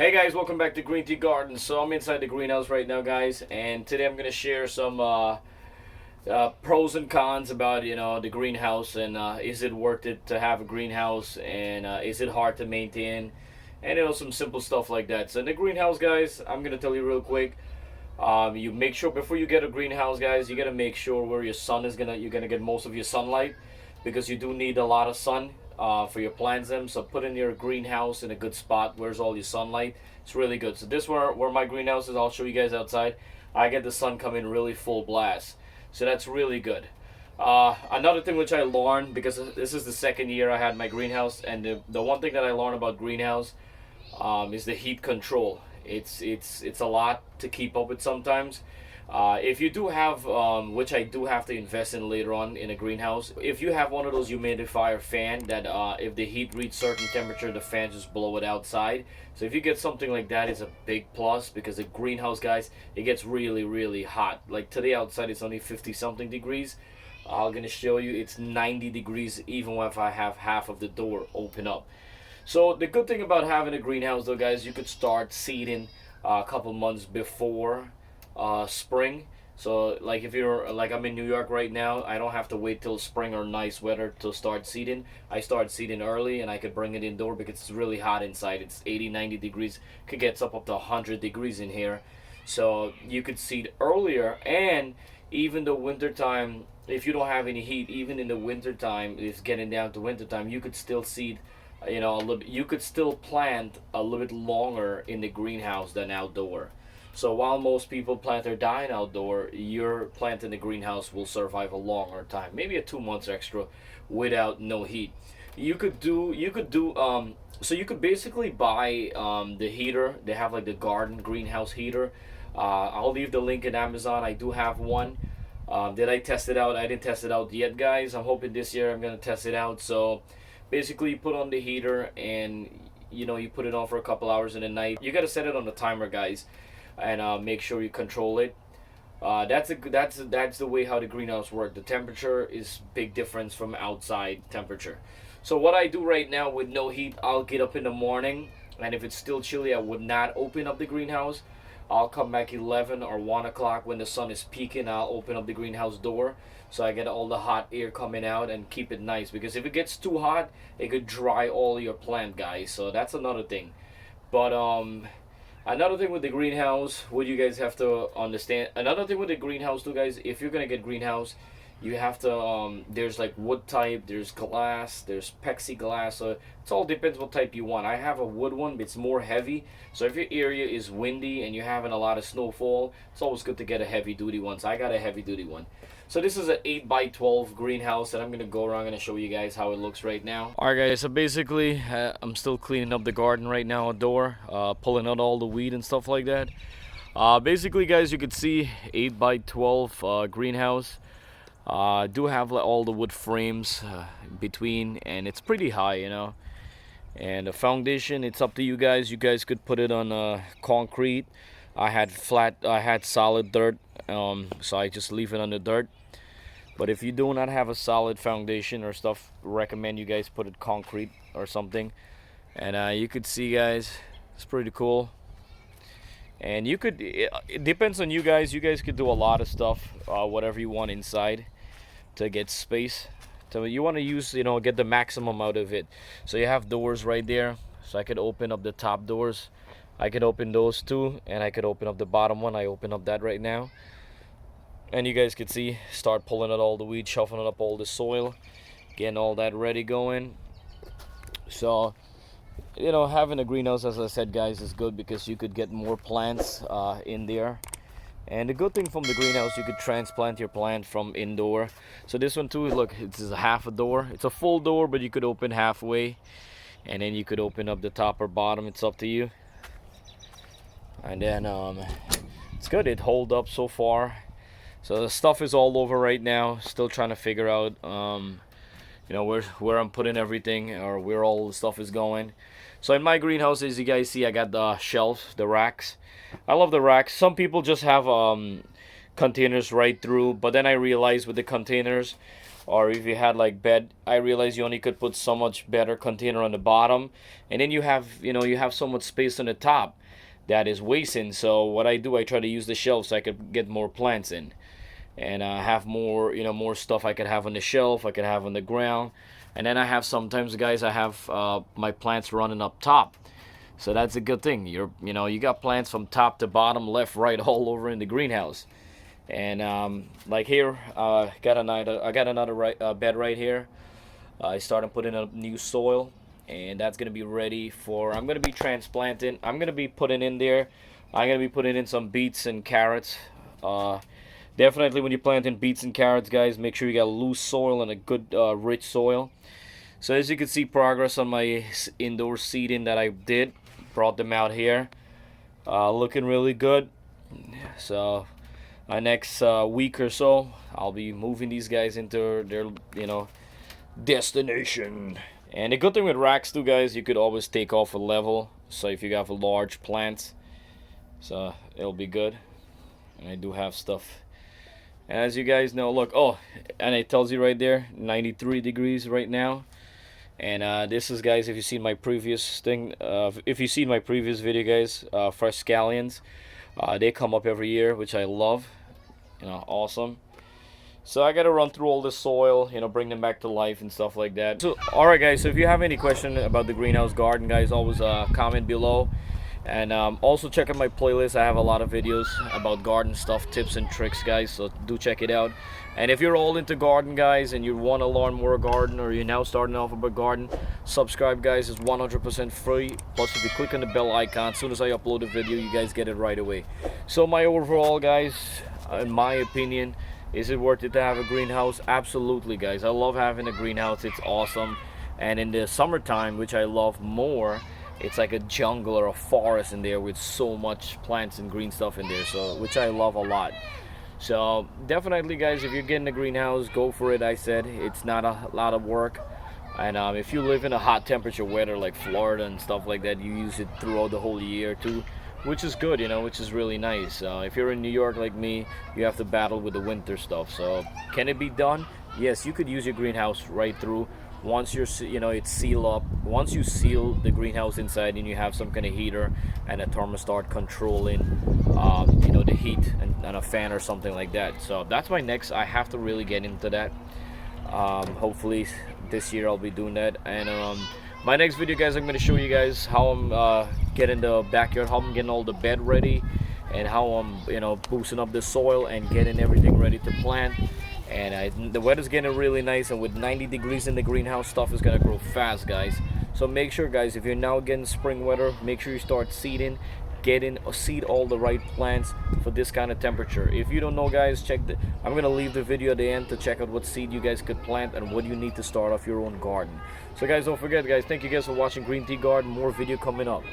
Hey guys, welcome back to Greentgarden. So I'm inside the greenhouse right now, guys, and today I'm gonna share some pros and cons about the greenhouse and is it worth it to have a greenhouse and is it hard to maintain and some simple stuff like that. So in the greenhouse, guys, I'm gonna tell you real quick. You make sure before you get a greenhouse, guys, you gotta make sure where your sun is you're gonna get most of your sunlight because you do need a lot of sun for your plants. Them so put in your greenhouse in a good spot. Where's all your sunlight? It's really good. So this where my greenhouse is. I'll show you guys outside. I get the sun coming really full blast, so that's really good. Another thing which I learned, because this is the second year I had my greenhouse, and the one thing that I learned about greenhouse is the heat control. It's a lot to keep up with sometimes. If you do have, which I do have to invest in later on in a greenhouse, if you have one of those humidifier fan that if the heat reaches certain temperature, the fan just blow it outside. So if you get something like that, it's a big plus because the greenhouse, guys, it gets really hot. Like today outside, it's only 50 something degrees. I'm gonna show you it's 90 degrees even if I have half of the door open up. So the good thing about having a greenhouse, though, guys, you could start seeding a couple months before spring. So like if you're like I'm in New York right now, I don't have to wait till spring or nice weather to start seeding. I start seeding early and I could bring it indoor because it's really hot inside. It's 80-90 degrees, could get up to 100 degrees in here. So you could seed earlier, and even the winter time, if you don't have any heat, even in the winter time, it's getting down to winter time, you could still seed a little bit, you could still plant a little bit longer in the greenhouse than outdoor. So while most people plant their dine outdoor, your plant in the greenhouse will survive a longer time, maybe a 2 months extra without no heat. So you could basically buy the heater. They have like the garden greenhouse heater. I'll leave the link in Amazon. I do have one. Did I test it out? I didn't test it out yet, guys. I'm hoping this year I'm gonna test it out. So basically, you put on the heater and you put it on for a couple hours in the night. You gotta set it on the timer, guys, and make sure you control it. That's the way how the greenhouse works. The temperature is big difference from outside temperature. So what I do right now with no heat, I'll get up in the morning, and if it's still chilly, I would not open up the greenhouse. I'll come back 11 or 1 o'clock when the sun is peaking. I'll open up the greenhouse door so I get all the hot air coming out and keep it nice. Because if it gets too hot, it could dry all your plant, guys. So that's another thing. But another thing with the greenhouse, what you guys have to understand. Another thing with the greenhouse, too, guys. If you're gonna get greenhouse, you have to there's like wood type, there's glass, there's plexiglass. So it all depends what type you want. I have a wood one, but it's more heavy. So if your area is windy and you're having a lot of snowfall, it's always good to get a heavy duty one. So I got a heavy duty one. So this is an 8 by 12 greenhouse, and I'm gonna go around and show you guys how it looks right now. All right, guys. So basically, I'm still cleaning up the garden right now, outdoor, pulling out all the weed and stuff like that. Basically, guys, you could see 8 by 12 greenhouse. I do have like, all the wood frames between, and it's pretty high. And the foundation, it's up to you guys. You guys could put it on concrete. I had solid dirt, so I just leave it on the dirt. But if you do not have a solid foundation or stuff, recommend you guys put it concrete or something. And you could see, guys, it's pretty cool. And it depends on you guys. You guys could do a lot of stuff, whatever you want inside to get space. So you want to use, get the maximum out of it. So you have doors right there. So I could open up the top doors. I could open those two, and I could open up the bottom one. I open up that right now. And you guys could see, start pulling out all the weeds, shuffling up all the soil, getting all that ready going. So having a greenhouse, as I said, guys, is good because you could get more plants in there. And the good thing from the greenhouse, you could transplant your plant from indoor. So this one too, look, it's a half a door. It's a full door, but you could open halfway, and then you could open up the top or bottom. It's up to you. And then it's good. It hold up so far. So the stuff is all over right now. Still trying to figure out where I'm putting everything or where all the stuff is going. So in my greenhouse, as you guys see, I got the shelves, the racks. I love the racks. Some people just have containers right through, but then I realized with the containers, or if you had like bed, I realized you only could put so much better container on the bottom, and then you have so much space on the top that is wasting. So what I do, I try to use the shelf so I could get more plants in, and have more, more stuff I could have on the shelf, I could have on the ground. And then I have sometimes, guys, I have my plants running up top, so that's a good thing. You got plants from top to bottom, left, right, all over in the greenhouse. And like here, I got another bed right here. I started putting up new soil, and that's gonna be ready for. I'm gonna be transplanting. I'm gonna be putting in there. I'm gonna be putting in some beets and carrots. Definitely, when you're planting beets and carrots, guys, make sure you got loose soil and a good rich soil. So as you can see, progress on my indoor seeding that I did, brought them out here, looking really good. So next week or so, I'll be moving these guys into their destination. And the good thing with racks too, guys, you could always take off a level, so if you have a large plants, so it'll be good. And I do have stuff. And as you guys know, look, oh, and it tells you right there 93 degrees right now. And this is, guys, if you seen my previous thing, if you seen my previous video, guys, fresh scallions, they come up every year, which I love. Awesome. So I gotta run through all the soil, bring them back to life and stuff like that. So alright, guys, so if you have any question about the greenhouse garden, guys, always comment below. And also check out my playlist. I have a lot of videos about garden stuff, tips and tricks, guys, so do check it out. And if you're all into garden, guys, and you want to learn more garden, or you're now starting off about garden, subscribe, guys. It's 100% free. Plus, if you click on the bell icon, as soon as I upload a video, you guys get it right away. So my overall, guys, in my opinion, is it worth it to have a greenhouse? Absolutely, guys. I love having a greenhouse. It's awesome. And in the summertime, which I love more, it's like a jungle or a forest in there with so much plants and green stuff in there, so which I love a lot. So definitely, guys, if you're getting a greenhouse, go for it. I said it's not a lot of work. And if you live in a hot temperature weather like Florida and stuff like that, you use it throughout the whole year too, which is good, which is really nice. If you're in New York like me, you have to battle with the winter stuff. So can it be done? Yes, you could use your greenhouse right through. Once you're, it's sealed up. Once you seal the greenhouse inside, and you have some kind of heater and a thermostat controlling, the heat, and a fan or something like that. So that's my next. I have to really get into that. Hopefully this year I'll be doing that. And my next video, guys, I'm going to show you guys how I'm getting the backyard, how I'm getting all the bed ready, and how I'm, boosting up the soil and getting everything ready to plant. And the weather's getting really nice, and with 90 degrees in the greenhouse, stuff is gonna grow fast, guys. So make sure, guys, if you're now getting spring weather, make sure you start seeding, seed all the right plants for this kind of temperature. If you don't know, guys, I'm gonna leave the video at the end to check out what seed you guys could plant and what you need to start off your own garden. So guys, don't forget, guys, thank you guys for watching Green Tea Garden. More video coming up.